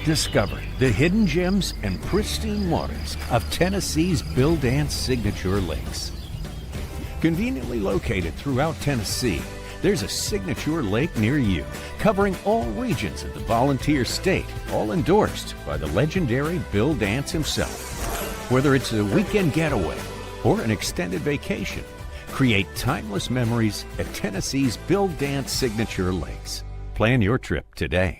Discover the hidden gems and pristine waters of Tennessee's Bill Dance signature lakes. Conveniently located throughout Tennessee, there's a signature lake near you, covering all regions of the volunteer state, all endorsed by the legendary Bill Dance himself. Whether it's a weekend getaway or an extended vacation, create timeless memories at Tennessee's Bill Dance signature lakes. Plan your trip today.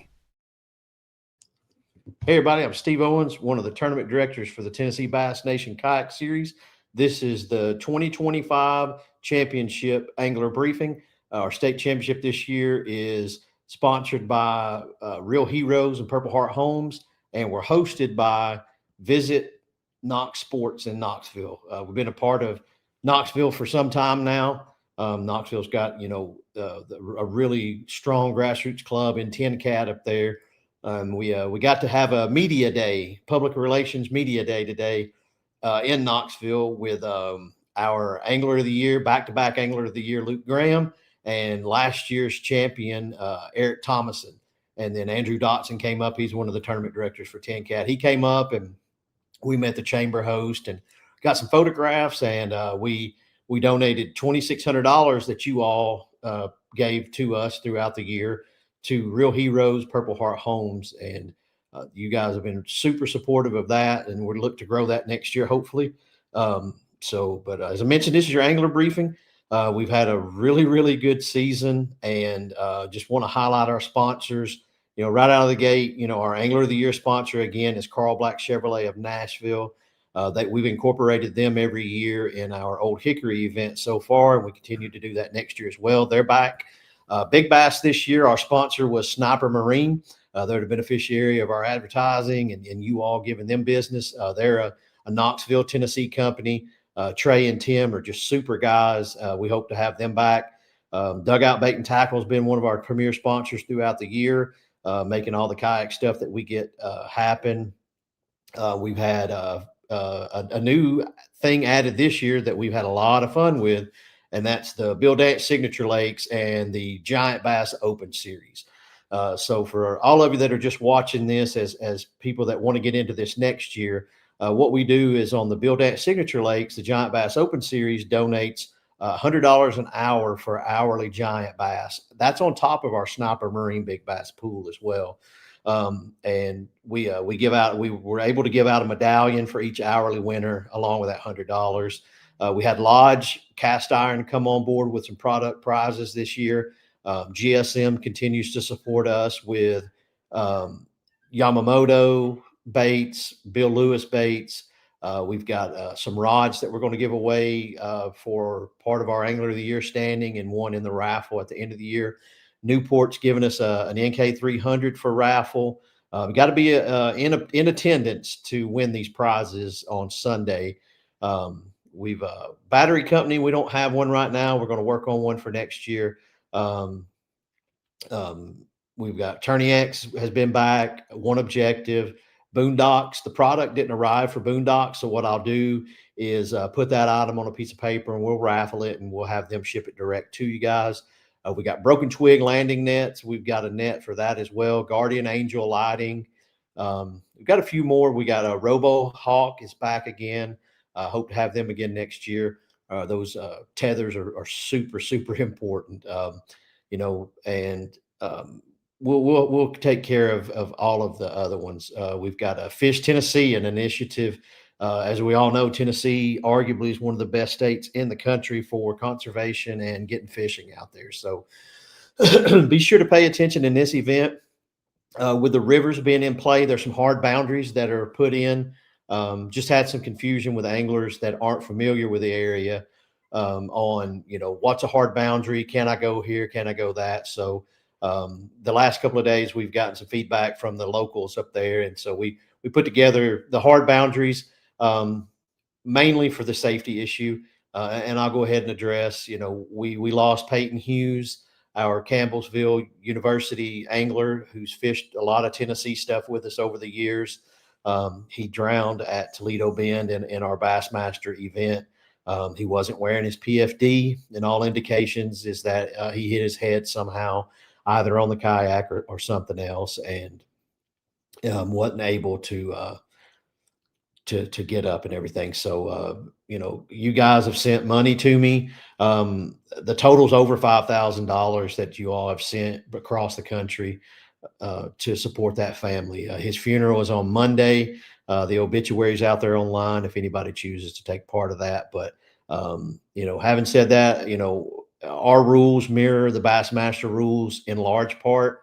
Hey everybody, I'm Steve Owens, one of the tournament directors for the Tennessee Bass Nation Kayak Series. This is the 2025 Championship Angler Briefing. Our state championship this year is sponsored by Real Heroes and Purple Heart Homes, and we're hosted by Visit Knox Sports in Knoxville. We've been a part of Knoxville for some time now. Knoxville's got, a really strong grassroots club in TNBNKS up there. We got to have a media day, public relations media day today in Knoxville with our Angler of the Year, back-to-back Angler of the Year, Luke Graham, and last year's champion, Eric Thomason. And then Andrew Dotson came up. He's one of the tournament directors for TNCAT. He came up and we met the chamber host and got some photographs, and we donated $2,600 that you all gave to us throughout the year to Real Heroes, Purple Heart Homes. And you guys have been super supportive of that, and we'll look to grow that next year, hopefully. But as I mentioned, this is your angler briefing. We've had a really, really good season, and just want to highlight our sponsors. Right out of the gate, our Angler of the Year sponsor, again, is Carl Black Chevrolet of Nashville. That we've incorporated them every year in our Old Hickory event so far, and we continue to do that next year as well. They're back. Big Bass this year, our sponsor was Sniper Marine. They're the beneficiary of our advertising and you all giving them business. They're a Knoxville, Tennessee company. Trey and Tim are just super guys. We hope to have them back. Dugout Bait and Tackle has been one of our premier sponsors throughout the year, making all the kayak stuff that we get happen. We've had a new thing added this year that we've had a lot of fun with, and that's the Bill Dance Signature Lakes and the Giant Bass Open Series. So for all of you that are just watching this as people that want to get into this next year, what we do is on the Bill Dance Signature Lakes, the Giant Bass Open Series donates $100 an hour for hourly giant bass. That's on top of our Sniper Marine Big Bass pool as well. And we were able to give out a medallion for each hourly winner along with that $100. We had Lodge Cast Iron come on board with some product prizes this year. GSM continues to support us with Yamamoto baits, Bill Lewis baits. We've got some rods that we're going to give away for part of our Angler of the Year standing, and one in the raffle at the end of the year. Newport's given us an NK300 for raffle. We got to be in attendance to win these prizes on Sunday. We've battery company. We don't have one right now. We're going to work on one for next year. We've got Tourney X has been back. One Objective. Boondocks. The product didn't arrive for Boondocks, so what I'll do is put that item on a piece of paper and we'll raffle it and we'll have them ship it direct to you guys. We got Broken Twig landing nets. We've got a net for that as well. Guardian Angel lighting. We've got a few more. We got a Robo Hawk is back again. Hope to have them again next year. Those tethers are super, super important, and we'll take care of all of the other ones. We've got a Fish Tennessee, an initiative. As we all know, Tennessee arguably is one of the best states in the country for conservation and getting fishing out there. So be sure to pay attention in this event. With the rivers being in play, there's some hard boundaries that are put in. Just had some confusion with anglers that aren't familiar with the area on, what's a hard boundary? Can I go here? Can I go that? So the last couple of days, we've gotten some feedback from the locals up there. And so we put together the hard boundaries, mainly for the safety issue. And I'll go ahead and address, we lost Peyton Hughes, our Campbellsville University angler who's fished a lot of Tennessee stuff with us over the years. He drowned at Toledo Bend in our Bassmaster event. He wasn't wearing his PFD, and all indications is that he hit his head somehow, either on the kayak or something else. And wasn't able to get up and everything. So, you guys have sent money to me. The total's over $5,000 that you all have sent across the country to support that family. His funeral is on Monday. The obituary's out there online if anybody chooses to take part of that. But, having said that, our rules mirror the Bassmaster rules in large part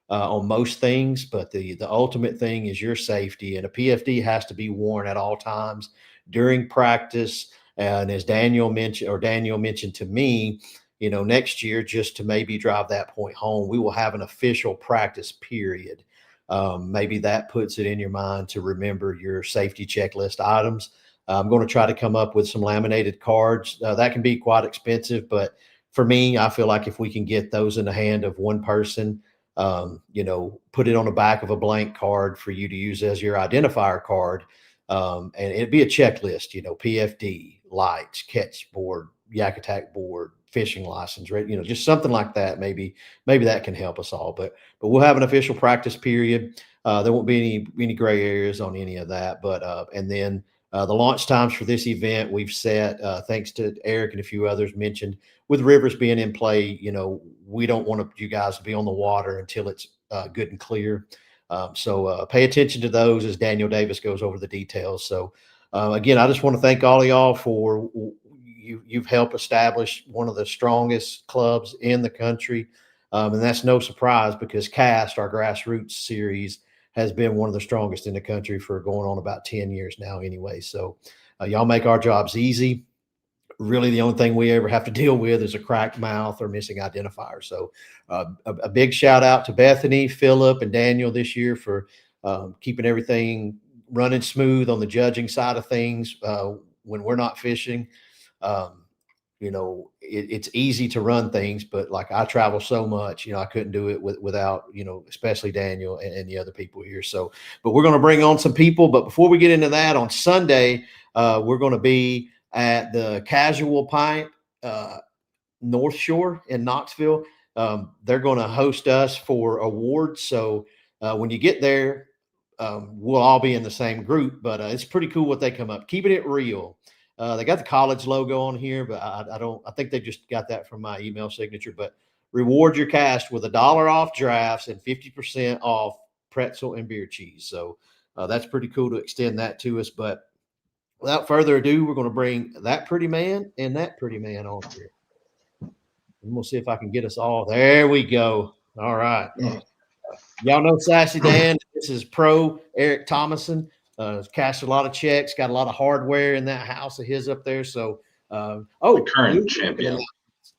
on most things, but the ultimate thing is your safety, and a PFD has to be worn at all times during practice. And as Daniel mentioned to me, next year, just to maybe drive that point home, we will have an official practice period. Maybe that puts it in your mind to remember your safety checklist items. I'm going to try to come up with some laminated cards. That can be quite expensive, but for me, I feel like if we can get those in the hand of one person, put it on the back of a blank card for you to use as your identifier card. And it'd be a checklist, PFD, lights, catch board, yak attack board, fishing license, right? Just something like that. Maybe that can help us all, but we'll have an official practice period. There won't be any gray areas on any of that, but, and then, the launch times for this event we've set, thanks to Eric and a few others mentioned, with rivers being in play, we don't want you guys to be on the water until it's good and clear. So pay attention to those as Daniel Davis goes over the details. So again, I just want to thank all of y'all for you've helped establish one of the strongest clubs in the country. And that's no surprise because CAST, our grassroots series, has been one of the strongest in the country for going on about 10 years now anyway. So y'all make our jobs easy. Really, the only thing we ever have to deal with is a cracked mouth or missing identifier. So a big shout out to Bethany, Philip, and Daniel this year for keeping everything running smooth on the judging side of things when we're not fishing. It's easy to run things, but like I travel so much, I couldn't do it without, especially Daniel and the other people here. So, but we're going to bring on some people. But before we get into that, on Sunday, we're going to be at the Casual Pint North Shore in Knoxville. They're going to host us for awards. So when you get there, we'll all be in the same group, but it's pretty cool what they come up, keeping it real. They got the college logo on here, but I think they just got that from my email signature, but reward your cast with $1 off drafts and 50% off pretzel and beer cheese. So that's pretty cool to extend that to us. But without further ado, we're going to bring that pretty man and that pretty man on here. And we'll see if I can get us all. There we go. All right. Y'all know Sassy Dan. This is pro Eric Thomason. Cashed a lot of checks, got a lot of hardware in that house of his up there. So, the current champion.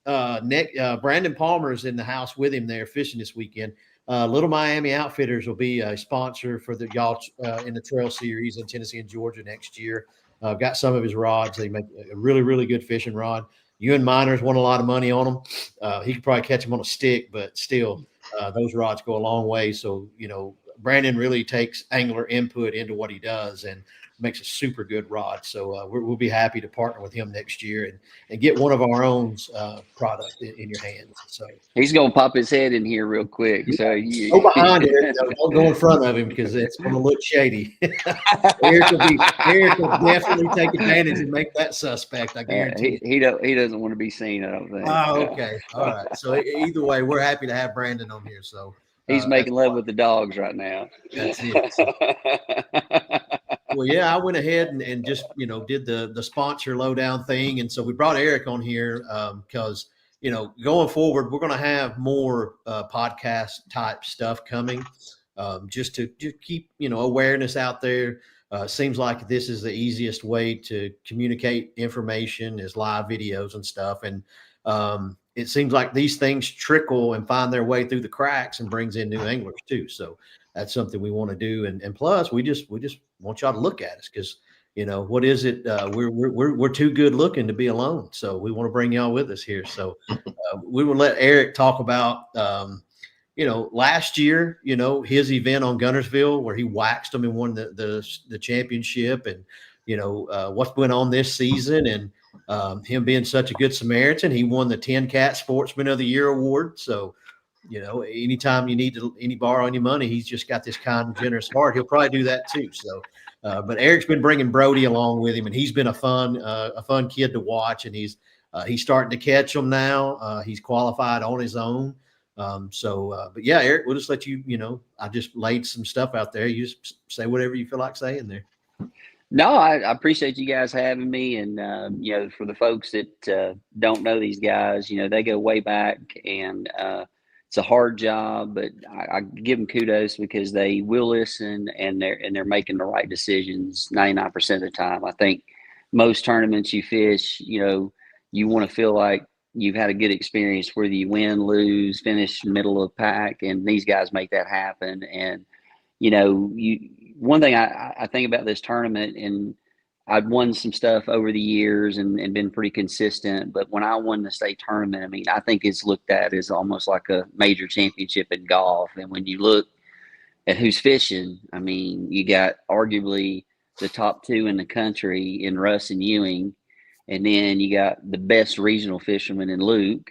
Brandon Palmer is in the house with him there fishing this weekend. Little Miami Outfitters will be a sponsor for the y'all in the trail series in Tennessee and Georgia next year. Got some of his rods. They make a really, really good fishing rod. Ewan Miners won a lot of money on them. He could probably catch them on a stick, but still, those rods go a long way. So, Brandon really takes angler input into what he does and makes a super good rod. So we'll be happy to partner with him next year and get one of our own product in your hands. So he's going to pop his head in here real quick. So go behind it. Don't go in front of him because it's going to look shady. Eric will definitely take advantage and make that suspect. I guarantee. He doesn't want to be seen, I don't think. Oh, okay. All right. So either way, we're happy to have Brandon on here. So he's making love with the dogs right now. That's it. So. Well, yeah, I went ahead and just, did the sponsor lowdown thing. And so we brought Eric on here because, going forward, we're going to have more podcast type stuff coming just to keep, awareness out there. Seems like this is the easiest way to communicate information is live videos and stuff. And it seems like these things trickle and find their way through the cracks and brings in new anglers too. So that's something we want to do. And plus we just want y'all to look at us because, what is it? We're too good looking to be alone. So we want to bring y'all with us here. So we will let Eric talk about, last year, his event on Guntersville where he waxed them and won the championship and, what's going on this season and him being such a good Samaritan. He won the 10 Cat Sportsman of the Year award. So anytime you need any borrow any money, he's just got this kind and generous heart. He'll probably do that too. So, but Eric's been bringing Brody along with him, and he's been a fun kid to watch. And he's starting to catch them now. He's qualified on his own. But yeah, Eric, we'll just let you, I just laid some stuff out there. You just say whatever you feel like saying there. No, I appreciate you guys having me. And, for the folks that don't know these guys, they go way back, and it's a hard job, but I give them kudos because they will listen, and they're making the right decisions 99% of the time. I think most tournaments you fish, you want to feel like you've had a good experience, whether you win, lose, finish middle of the pack, and these guys make that happen. And, one thing I think about this tournament, and I've won some stuff over the years and been pretty consistent, but when I won the state tournament, I think it's looked at as almost like a major championship in golf. And when you look at who's fishing, you got arguably the top two in the country in Russ and Ewing, and then you got the best regional fisherman in Luke,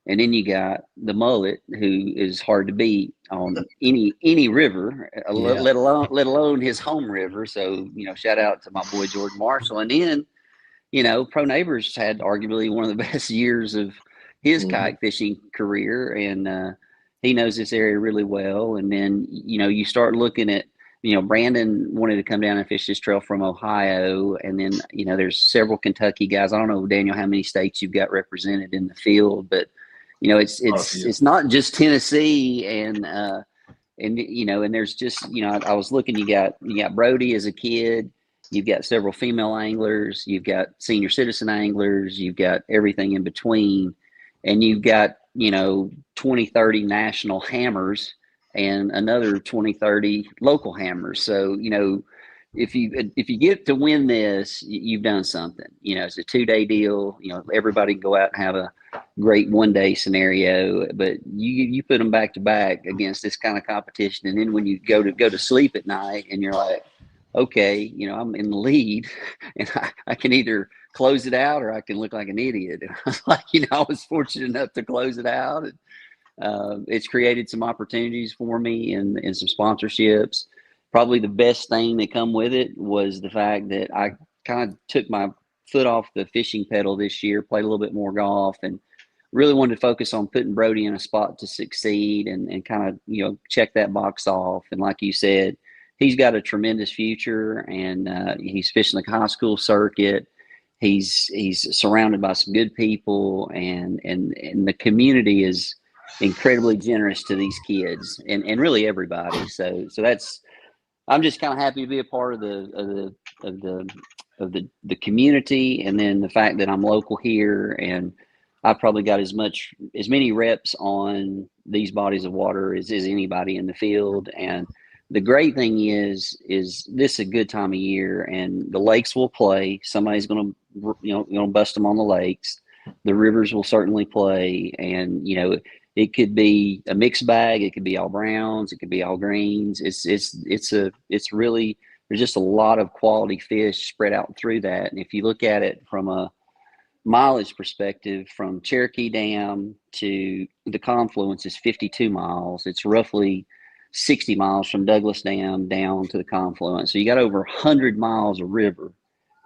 and then you got the mullet, who is hard to beat on any river, let alone his home river. So, shout out to my boy Jordan Marshall. And then, Pro Neighbors had arguably one of the best years of his kayak fishing career, and he knows this area really well. And then, you start looking at, Brandon wanted to come down and fish this trail from Ohio. And then, there's several Kentucky guys. I don't know, Daniel, how many states you've got represented in the field, but it's not just Tennessee, and there's just, I was looking, you got Brody as a kid, you've got several female anglers, you've got senior citizen anglers, you've got everything in between, and you've got, 20, 30 national hammers and another 20, 30 local hammers. So, if you get to win this, you've done something. It's a 2-day deal. Everybody can go out and have a great 1-day scenario, but you put them back to back against this kind of competition, and then when you go to sleep at night, and you're like, okay, I'm in the lead, and I can either close it out or I can look like an idiot. And I was like, I was fortunate enough to close it out, and it's created some opportunities for me and some sponsorships. Probably the best thing that come with it was the fact that I kind of took my foot off the fishing pedal this year, played a little bit more golf, and really wanted to focus on putting Brody in a spot to succeed and kind of, check that box off. And like you said, he's got a tremendous future, and he's fishing the high school circuit. He's surrounded by some good people, and the community is incredibly generous to these kids and really everybody. So that's, I'm just kind of happy to be a part of the community, and then the fact that I'm local here, and I've probably got as many reps on these bodies of water as anybody in the field. And the great thing is this is a good time of year, and the lakes will play. Somebody's going to bust them on the lakes. The rivers will certainly play, and it could be a mixed bag. It could be all browns. It could be all greens. It's really, there's just a lot of quality fish spread out through that. And if you look at it from a mileage perspective, from Cherokee Dam to the confluence is 52 miles. It's roughly 60 miles from Douglas Dam down to the confluence. So you got over 100 miles of river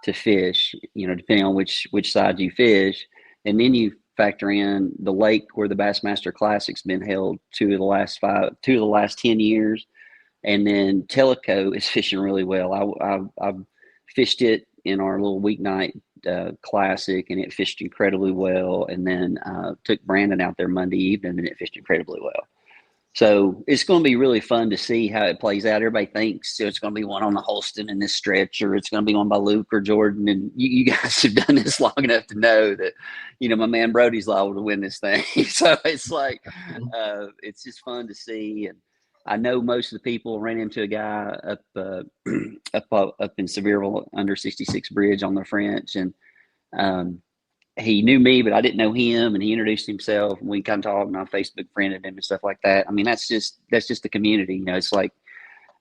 to fish, depending on which side you fish. And then you factor in the lake where the Bassmaster Classic's been held two of the last 10 years. And then Tellico is fishing really well. I've fished it in our little weeknight classic, and it fished incredibly well. And then took Brandon out there Monday evening, and it fished incredibly well. So it's going to be really fun to see how it plays out. Everybody thinks it's going to be one on the Holston in this stretch, or it's going to be one by Luke or Jordan. And you guys have done this long enough to know that, my man Brody's liable to win this thing. So it's like, it's just fun to see. And I know most of the people ran into a guy up in Sevierville under 66 Bridge on the French, and he knew me, but I didn't know him, and he introduced himself, and we kind of talked, and I Facebook friended him and stuff like that. That's just the community. It's like,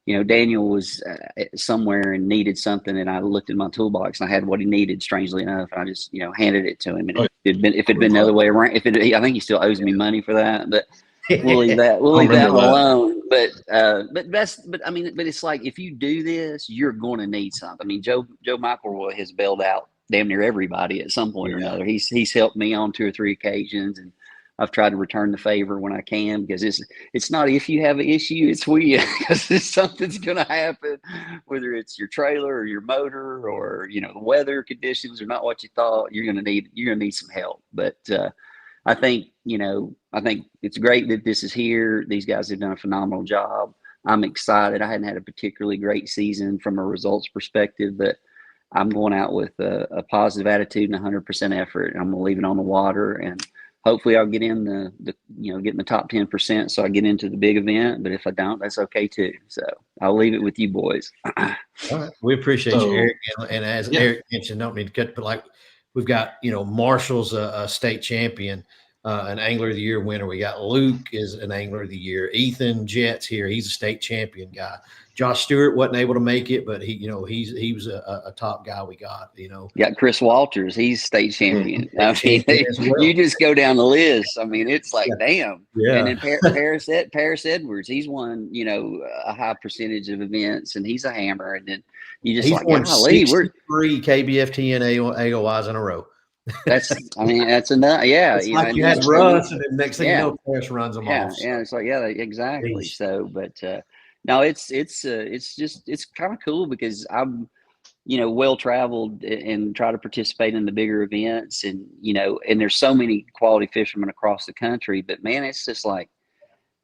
Daniel was somewhere and needed something, and I looked in my toolbox and I had what he needed, strangely enough, and I just, handed it to him. And if it had been the other way around, I think he still owes me money for that, but we'll leave that. We'll I leave that remember that. alone. But I mean, but it's like if you do this, you're going to need something. I mean, Joe McElroy has bailed out damn near everybody at some point or another. He's helped me on 2 or 3 occasions, and I've tried to return the favor when I can, because it's not if you have an issue, it's when, because something's going to happen, whether it's your trailer or your motor, or the weather conditions are not what you thought. You're going to need some help. But I think it's great that this is here. These guys have done a phenomenal job. I'm excited. I hadn't had a particularly great season from a results perspective, but I'm going out with a positive attitude and 100% effort. I'm going to leave it on the water, and hopefully I'll get in get in the top 10%, so I get into the big event. But if I don't, that's okay too. So I'll leave it with you boys. All right. We appreciate you, Eric. And as Eric mentioned, don't need to cut, but like we've got, Marshall's a state champion, an Angler of the Year winner. We got Luke is an Angler of the Year. Ethan Jett's here. He's a state champion guy. Josh Stewart wasn't able to make it, but he was a top guy we got, Got Chris Walters. He's state champion. I mean, you just go down the list. I mean, it's like, damn. Yeah. And then Paris Edwards, he's won, a high percentage of events, and he's a hammer. And then you just he's won 63 KBFT and AOIs in a row. That's enough. Yeah. It's like you had Russ, and then next thing you know, Paris runs them off. So. Yeah. It's like, exactly. Jeez. So, but, no, it's kind of cool because I'm, well traveled and try to participate in the bigger events, and and there's so many quality fishermen across the country. But man, it's just like,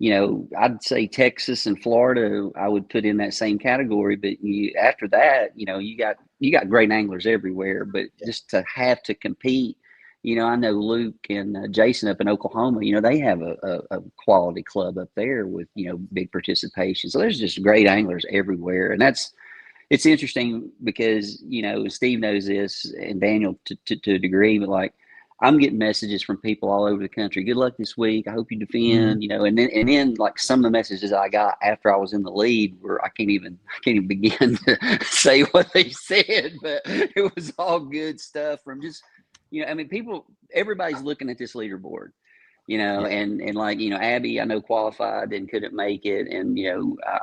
I'd say Texas and Florida I would put in that same category. But after that, you got great anglers everywhere. But just to have to compete. I know Luke and Jason up in Oklahoma, they have a quality club up there with, big participation. So there's just great anglers everywhere. And it's interesting because, Steve knows this, and Daniel to a degree, but like, I'm getting messages from people all over the country. Good luck this week. I hope you defend, and then like some of the messages I got after I was in the lead were, I can't even begin to say what they said, but it was all good stuff from just, everybody's looking at this leaderboard, and like, Abby, I know qualified and couldn't make it. And,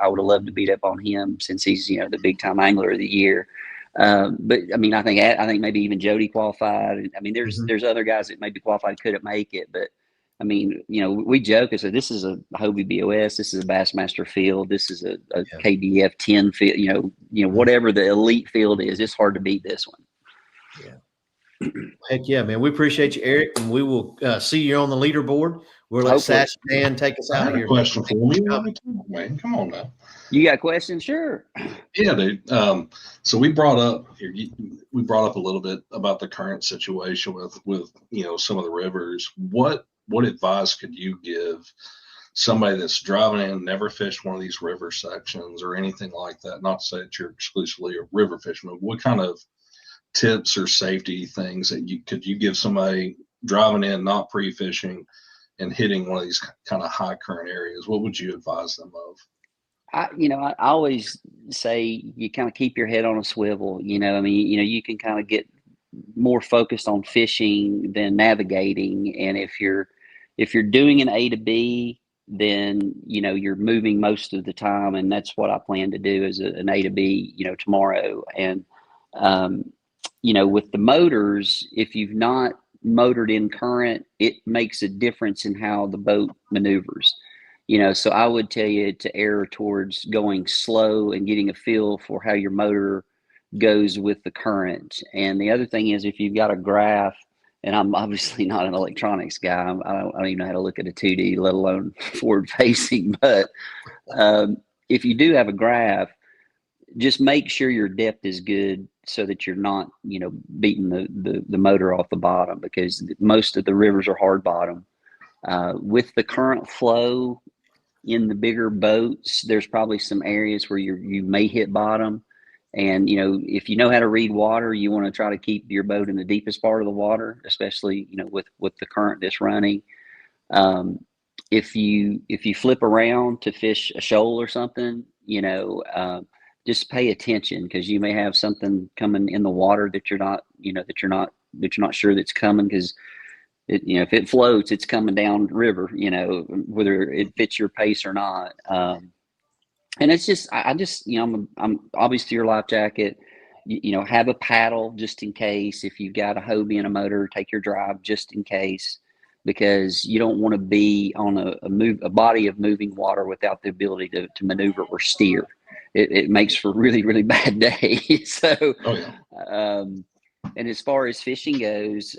I would have loved to beat up on him since he's, the big time Angler of the Year. But I mean, I think maybe even Jody qualified. I mean, there's other guys that maybe qualified, couldn't make it. But I mean, we joke and say, this is a Hobie BOS, this is a Bassmaster field, this is a KDF 10 field, whatever the elite field is, it's hard to beat this one. Yeah. Heck yeah, man. We appreciate you, Eric, and we will see you on the leaderboard. We'll let Sash Dan take us out of here. Question for me, man. Come on now. You got questions? Sure. Yeah, dude. So we brought up a little bit about the current situation with some of the rivers. What advice could you give somebody that's driving in, never fished one of these river sections or anything like that? Not to say that you're exclusively a river fisherman. What kind of tips or safety things that you give somebody driving in, not pre-fishing, and hitting one of these kind of high current areas? What would you advise them of? I always say you kind of keep your head on a swivel. You can kind of get more focused on fishing than navigating. And if you're doing an A to B, then you're moving most of the time, and that's what I plan to do as an A to B tomorrow. And with the motors, if you've not motored in current, it makes a difference in how the boat maneuvers. So I would tell you to err towards going slow and getting a feel for how your motor goes with the current. And the other thing is, if you've got a graph, and I'm obviously not an electronics guy, I don't even know how to look at a 2D, let alone forward facing. But if you do have a graph, just make sure your depth is good so that you're not, beating the motor off the bottom, because most of the rivers are hard bottom. With the current flow in the bigger boats, there's probably some areas where you may hit bottom. And, if you know how to read water, you want to try to keep your boat in the deepest part of the water, especially, with the current that's running. If you flip around to fish a shoal or something, just pay attention, because you may have something coming in the water that you're not sure that's coming, because if it floats, it's coming down river, whether it fits your pace or not. And it's just, I just, I'm obviously your life jacket, have a paddle just in case. If you've got a Hobie and a motor, take your drive just in case, because you don't want to be on a body of moving water without the ability to maneuver or steer. It makes for really, really bad days. So, and as far as fishing goes,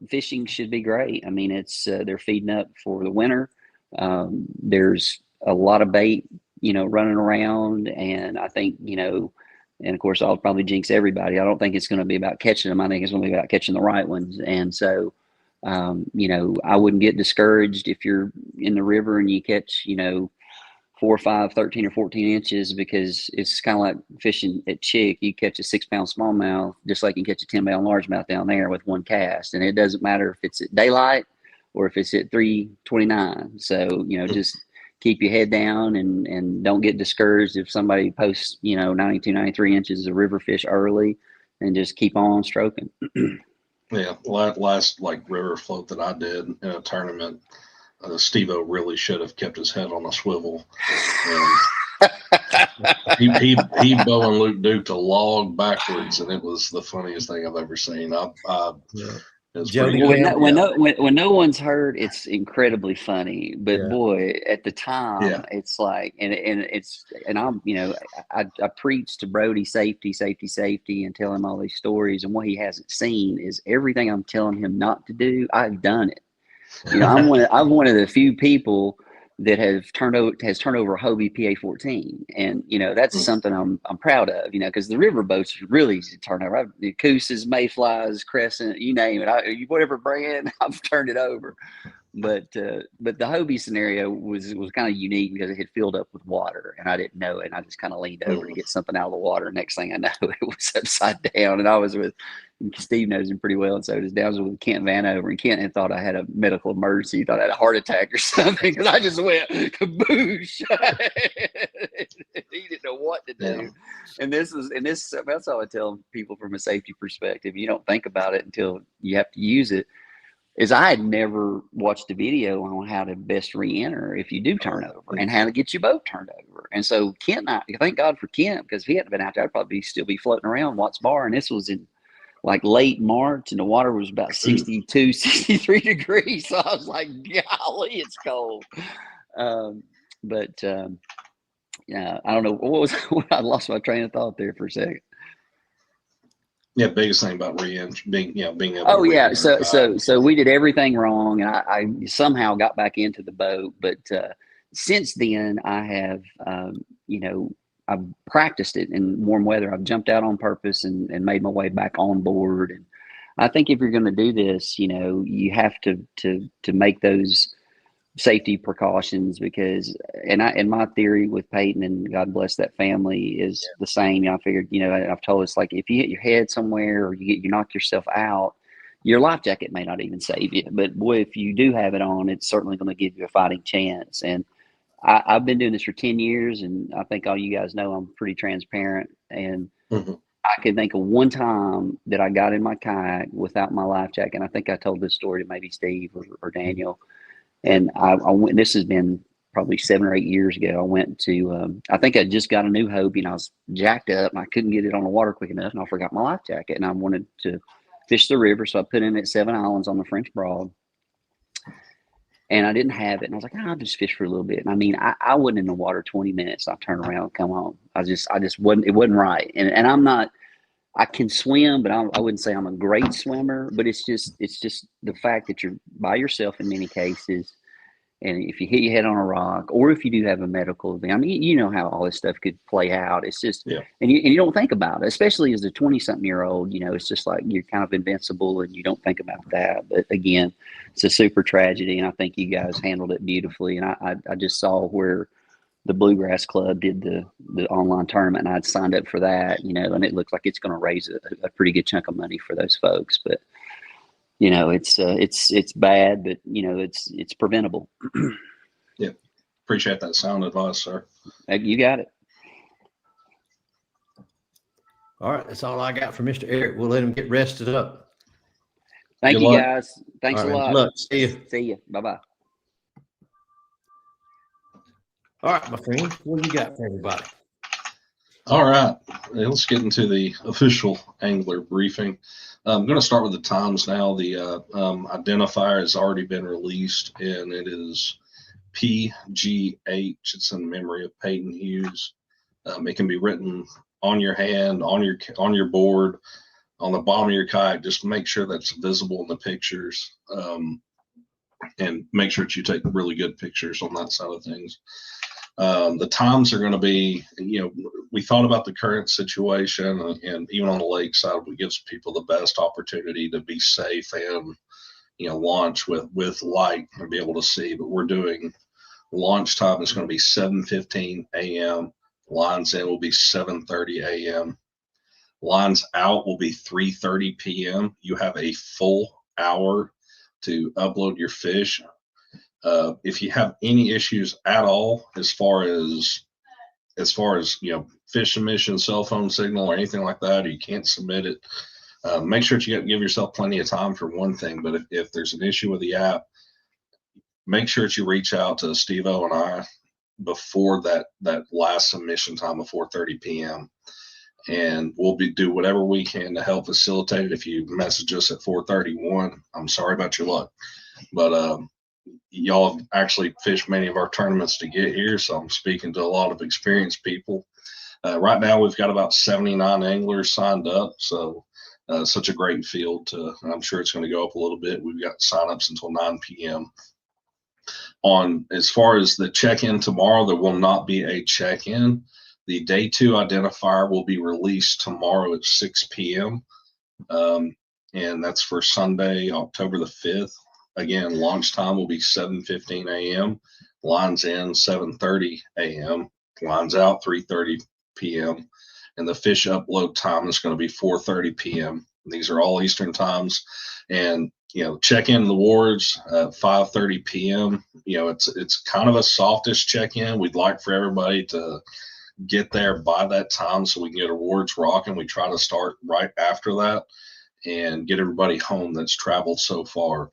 fishing should be great. I mean, they're feeding up for the winter. There's a lot of bait, running around, and I think, and of course I'll probably jinx everybody. I don't think it's going to be about catching them. I think it's going to be about catching the right ones. And so, I wouldn't get discouraged if you're in the river and you catch, 4 or 5, 13 or 14 inches, because it's kind of like fishing at Chick. You catch a 6-pound smallmouth just like you can catch a 10-pound largemouth down there with one cast. And it doesn't matter if it's at daylight or if it's at 3:29. So, just keep your head down and don't get discouraged if somebody posts, 92, 93 inches of river fish early, and just keep on stroking. Yeah. Last river float that I did in a tournament, Steve-O really should have kept his head on a swivel. He bow and Luke duked a log backwards, and it was the funniest thing I've ever seen. When no one's hurt, it's incredibly funny. But boy, at the time, it's like, I preach to Brody safety, and tell him all these stories. And what he hasn't seen is everything I'm telling him not to do, I've done it. I'm one of the few people that has turned over a Hobie PA-14, and that's something I'm proud of. Because the river boats are really easy to turn over. The Cooses, Mayflies, Crescent, you name it, whatever brand, I've turned it over. But the Hobie scenario was kind of unique because it had filled up with water, and I didn't know it. And I just kind of leaned over to get something out of the water. Next thing I know, it was upside down, and I was with Steve knows him pretty well, and so does I was with Kent Vanover, and Kent had thought I had a medical emergency. He thought I had a heart attack or something because I just went kaboosh. He didn't know what to do. And that's how I tell people from a safety perspective. You don't think about it until you have to use it. Is I had never watched a video on how to best re-enter if you do turn over, and how to get your boat turned over. And so Kent and I, thank God for Kent, because if he hadn't been out there, I'd probably still be floating around Watts Bar. And this was in late March, and the water was about 62, 63 degrees. So I was like, golly, it's cold. I don't know. I lost my train of thought there for a second. Yeah, biggest thing about being able. Oh yeah, so we did everything wrong, and I somehow got back into the boat. But since then, I have I've practiced it in warm weather. I've jumped out on purpose and made my way back on board. And I think if you're going to do this, you have to make those safety precautions, because and my theory with Peyton, and God bless that family, is the same. I figured, I've told us, like, if you hit your head somewhere or you knock yourself out, your life jacket may not even save you, but boy, if you do have it on, it's certainly going to give you a fighting chance. And I've been doing this for 10 years, and I think all you guys know I'm pretty transparent. And I can think of one time that I got in my kayak without my life jacket. And I think I told this story to maybe Steve or Daniel. And I went, this has been probably 7 or 8 years ago. I went to, I think I just got a new Hobie, and I was jacked up, and I couldn't get it on the water quick enough, and I forgot my life jacket, and I wanted to fish the river. So I put in at 7 Islands on the French Broad, and I didn't have it. And I was like, I'll just fish for a little bit. And I mean, I wasn't in the water 20 minutes. I turned around and come home. I just wasn't, it wasn't right. And I'm not, I can swim, but I wouldn't say I'm a great swimmer. But it's just the fact that you're by yourself in many cases, and if you hit your head on a rock, or if you do have a medical event, I mean, you know how all this stuff could play out. It's just, and you don't think about it, especially as a 20-something-year-old. It's just like you're kind of invincible, and you don't think about that. But again, it's a super tragedy, and I think you guys handled it beautifully. And I just saw where the Bluegrass Club did the online tournament, and I'd signed up for that, and it looks like it's going to raise a pretty good chunk of money for those folks. But it's bad, but it's preventable. Yeah. Appreciate that sound advice, sir. You got it. All right. That's all I got for Mr. Eric. We'll let him get rested up. Thank Good you, luck. guys. Thanks All a right, man. lot. Good luck. See you. See you. Bye-bye. All right, my friend, what you got for everybody? All right, let's get into the official angler briefing. I'm going to start with the times now. The identifier has already been released, and it is PGH. It's in memory of Peyton Hughes. It can be written on your hand, on your board, on the bottom of your kayak. Just make sure that's visible in the pictures, and make sure that you take really good pictures on that side of things. The times are going to be, we thought about the current situation, and even on the lake side, it gives people the best opportunity to be safe and, launch with light and be able to see. But we're doing launch time is going to be 7:15 a.m. Lines in will be 7:30 a.m. Lines out will be 3:30 p.m. You have a full hour to upload your fish. If you have any issues at all, as far as fish submission, cell phone signal, or anything like that, or you can't submit it, make sure that you give yourself plenty of time for one thing. But if there's an issue with the app, make sure that you reach out to Steve-O and I before that last submission time of 4:30 p.m. And we'll do whatever we can to help facilitate it. If you message us at 4:31, I'm sorry about your luck, but y'all have actually fished many of our tournaments to get here, so I'm speaking to a lot of experienced people. Right now, we've got about 79 anglers signed up, so such a great field. And I'm sure it's going to go up a little bit. We've got signups until 9 p.m. As far as the check-in tomorrow, there will not be a check-in. The day 2 identifier will be released tomorrow at 6 p.m. And that's for Sunday, October the 5th. Again, launch time will be 7:15 a.m. Lines in 7:30 a.m. Lines out 3:30 p.m. And the fish upload time is going to be 4:30 p.m. These are all Eastern times. And check in the wards at 5:30 p.m. It's kind of a softish check-in. We'd like for everybody to get there by that time so we can get awards rocking. We try to start right after that and get everybody home that's traveled so far.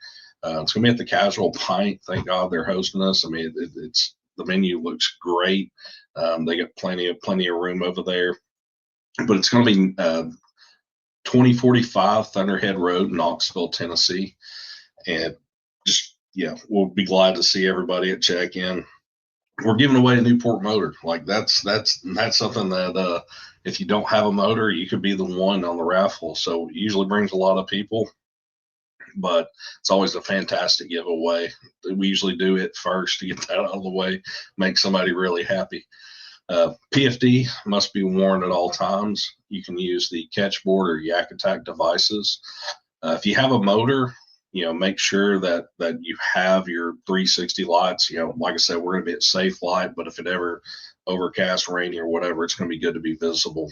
It's going to be at the Casual Pint. Thank God they're hosting us. I mean, it's the menu looks great. They got plenty of room over there. But it's going to be 2045 Thunderhead Road, Knoxville, Tennessee. And just, we'll be glad to see everybody at check-in. We're giving away a Newport motor. Like that's something that if you don't have a motor, you could be the one on the raffle. So it usually brings a lot of people, but it's always a fantastic giveaway. We usually do it first to get that out of the way, make somebody really happy. PFD must be worn at all times. You can use the Catchboard or Yak Attack devices. If you have a motor, make sure that you have your 360 lights. Like I said, we're going to be at safe light, but if it ever overcast, rainy, or whatever, it's going to be good to be visible.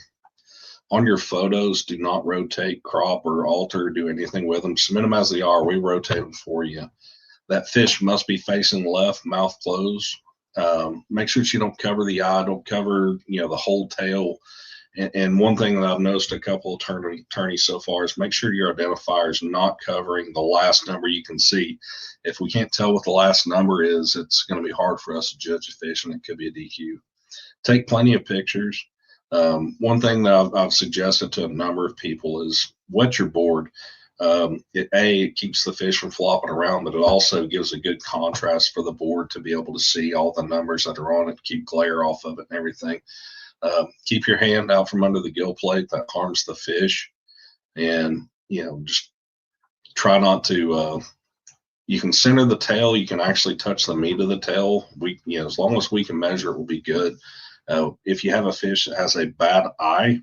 On your photos, do not rotate, crop, or alter, do anything with them. Submit them as they are. We rotate them for you. That fish must be facing left, mouth closed. Make sure that you don't cover the eye, don't cover, the whole tail. And one thing that I've noticed a couple of tourneys so far is make sure your identifier is not covering the last number you can see. If we can't tell what the last number is, it's going to be hard for us to judge a fish, and it could be a DQ. Take plenty of pictures. One thing that I've suggested to a number of people is wet your board. It keeps the fish from flopping around, but it also gives a good contrast for the board to be able to see all the numbers that are on it, keep glare off of it and everything. Keep your hand out from under the gill plate. That harms the fish. And, just try not to, you can center the tail. You can actually touch the meat of the tail. As long as we can measure it, will be good. If you have a fish that has a bad eye,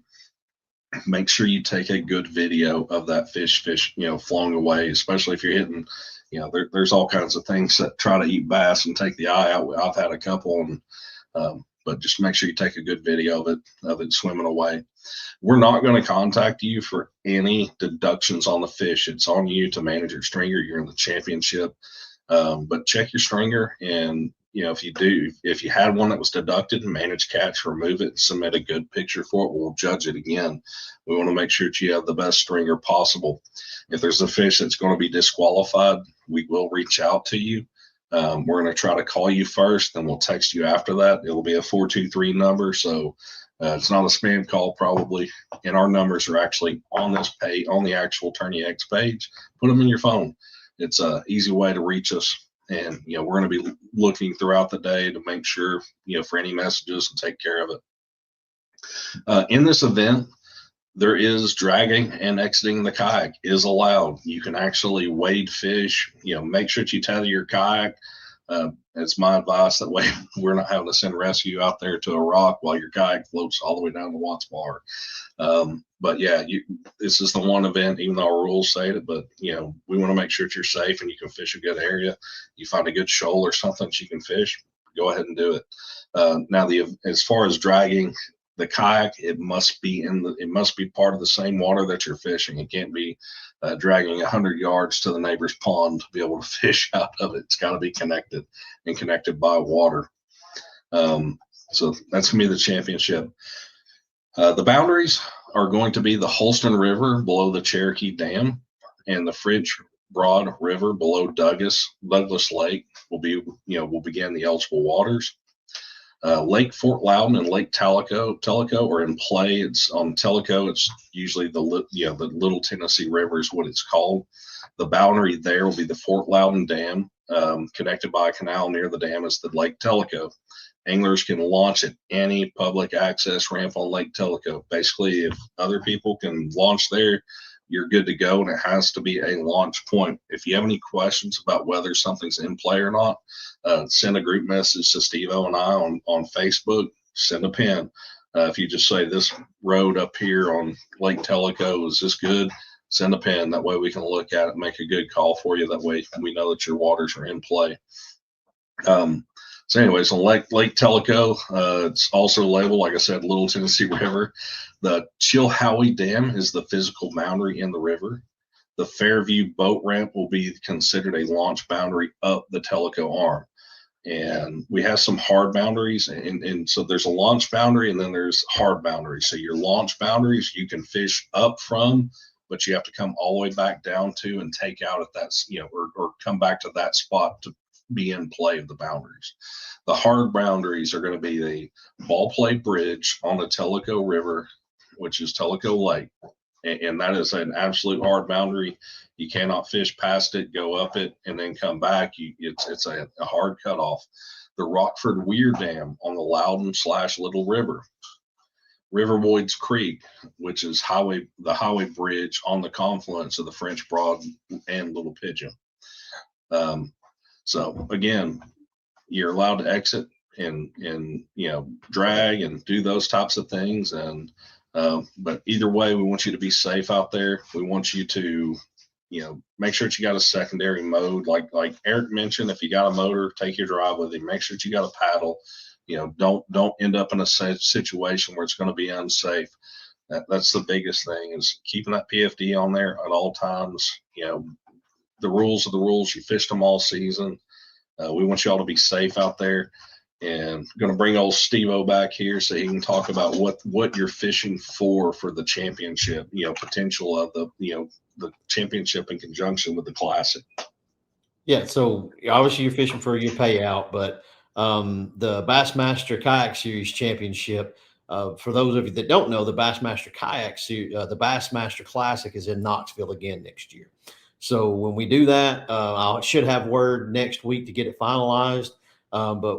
make sure you take a good video of that fish, flowing away, especially if you're hitting, there's all kinds of things that try to eat bass and take the eye out. I've had a couple, and, but just make sure you take a good video of it swimming away. We're not going to contact you for any deductions on the fish. It's on you to manage your stringer. You're in the championship, but check your stringer and if you had one that was deducted, manage catch, remove it, submit a good picture for it. We'll judge it again. We want to make sure that you have the best stringer possible. If there's a fish that's going to be disqualified, we will reach out to you. We're going to try to call you first, then we'll text you after that. It'll be a 423 number, so it's not a spam call probably. And our numbers are actually on this page, on the actual Tourney X page. Put them in your phone. It's an easy way to reach us. And, we're going to be looking throughout the day to make sure, for any messages and take care of it. In this event, there is dragging and exiting the kayak is allowed. You can actually wade fish, make sure that you tether your kayak. It's my advice. That way we're not having to send rescue out there to a rock while your kayak floats all the way down to Watts Bar. But yeah, this is the one event, even though our rules say it, but we want to make sure that you're safe and you can fish a good area. You find a good shoal or something that you can fish, go ahead and do it. Now as far as dragging the kayak, it must be part of the same water that you're fishing. It can't be dragging 100 yards to the neighbor's pond to be able to fish out of it. It's got to be connected by water. So that's gonna be the championship. The boundaries are going to be the Holston River below the Cherokee Dam and the Fridge Broad River below Douglas Lake will begin the eligible waters. Lake Fort Loudon and Lake Tellico are in play. It's on Tellico. It's usually the Little Tennessee River is what it's called. The boundary there will be the Fort Loudon Dam. Connected by a canal near the dam is the Lake Tellico. Anglers can launch at any public access ramp on Lake Tellico. Basically, if other people can launch there, you're good to go, and it has to be a launch point. If you have any questions about whether something's in play or not, send a group message to Steve-O and I on Facebook. Send a pin. If you just say this road up here on Lake Tellico, is this good? Send a pin. That way we can look at it and make a good call for you. That way we know that your waters are in play. So anyways, on Lake Tellico, it's also labeled, like I said, Little Tennessee River. The Chilhowie Dam is the physical boundary in the river. The Fairview boat ramp will be considered a launch boundary up the Tellico arm. And we have some hard boundaries. And so there's a launch boundary and then there's hard boundaries. So your launch boundaries, you can fish up from, but you have to come all the way back down to and take out at that, or come back to that spot to be in play of the boundaries. The hard boundaries are going to be the Ball Play Bridge on the Tellico River, which is Tellico Lake. And that is an absolute hard boundary. You cannot fish past it, go up it, and then come back. It's a hard cutoff. The Rockford Weir Dam on the Loudon/Little River. Riverwood's Creek, which is the highway bridge on the confluence of the French Broad and Little Pigeon. So again, you're allowed to exit and drag and do those types of things. And but either way, we want you to be safe out there. We want you to make sure that you got a secondary mode, like Eric mentioned. If you got a motor, take your drive with you. Make sure that you got a paddle. Don't end up in a situation where it's going to be unsafe. That's the biggest thing, is keeping that PFD on there at all times. The rules are the rules. You fished them all season. We want y'all to be safe out there. And I'm going to bring old Steve-O back here so he can talk about what you're fishing for the championship, potential of the championship in conjunction with the classic. Yeah. So obviously you're fishing for your payout, but the Bassmaster Kayak Series Championship, for those of you that don't know, the Bassmaster Kayak Series, the Bassmaster Classic is in Knoxville again next year. So when we do that, I should have word next week to get it finalized. But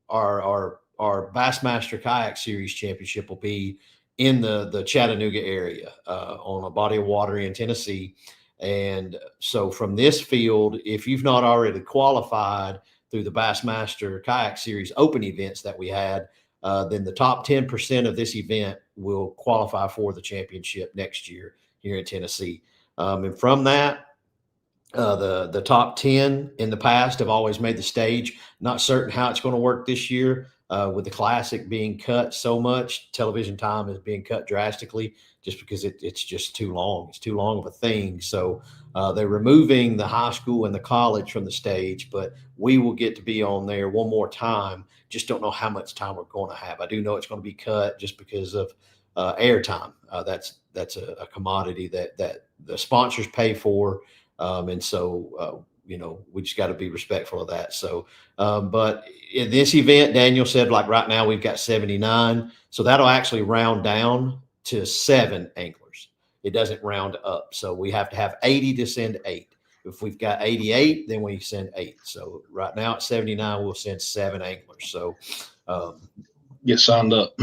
our Bassmaster Kayak Series Championship will be in the Chattanooga area on a body of water in Tennessee. And so from this field, if you've not already qualified through the Bassmaster Kayak Series Open events that we had, then the top 10% of this event will qualify for the championship next year here in Tennessee. And from that, the top 10 in the past have always made the stage. Not certain how it's going to work this year, with the Classic being cut so much, television time is being cut drastically just because it's just too long. It's too long of a thing. So they're removing the high school and the college from the stage, but we will get to be on there one more time. Just don't know how much time we're going to have. I do know it's going to be cut just because of airtime. That's a commodity that the sponsors pay for, and so we just got to be respectful of that. So, but in this event, Daniel said, like right now we've got 79, so that'll actually round down to 7 anglers. It doesn't round up, so we have to have 80 to send 8. If we've got 88, then we send 8. So right now at 79, we'll send 7 anglers. So get signed up.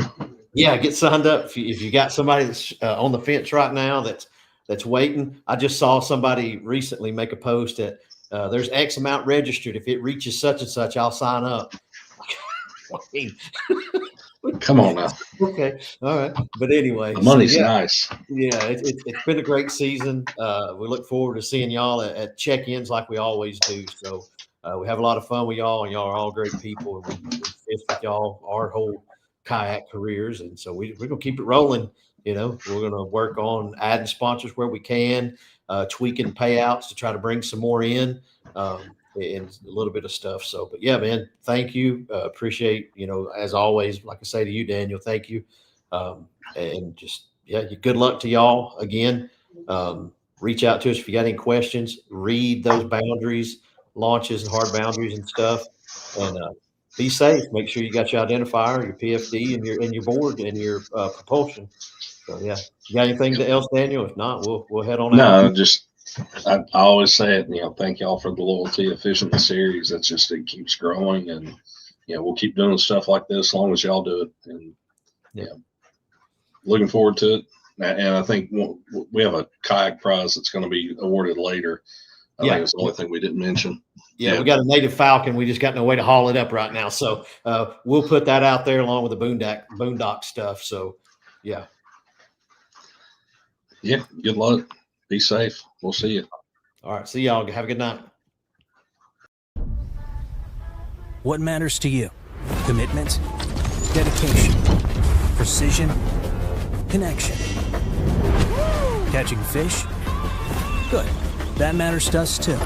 Yeah, get signed up. If you got somebody that's on the fence right now that's waiting. I just saw somebody recently make a post that there's X amount registered. If it reaches such and such, I'll sign up. I mean, come on now. Okay, all right. But anyway, the money's yeah, nice. Yeah, it's been a great season. We look forward to seeing y'all at check-ins like we always do. So we have a lot of fun with y'all, and y'all are all great people. And we fish with y'all our whole kayak careers, and so we're gonna keep it rolling. We're gonna work on adding sponsors where we can, tweaking payouts to try to bring some more in, and a little bit of stuff. So, but yeah, man, thank you. Appreciate, as always, like I say to you, Daniel, thank you. And just, good luck to y'all again. Reach out to us if you got any questions. Read those boundaries, launches, and hard boundaries and stuff, and be safe. Make sure you got your identifier, your PFD, and your board and your propulsion. So yeah, you got anything else, Daniel? If not, we'll head on out. No, just I always say it. Thank y'all for the loyalty of fishing the series. That's just, it keeps growing, and we'll keep doing stuff like this as long as y'all do it. And looking forward to it. And I think we have a kayak prize that's going to be awarded later. I think it's the only thing we didn't mention. Yeah, we got a native falcon. We just got no way to haul it up right now. So we'll put that out there along with the boondock stuff. So yeah. Yeah. Good luck. Be safe. We'll see you. All right. See y'all. Have a good night. What matters to you? Commitment, dedication, precision, connection. Catching fish? Good. That matters to us too.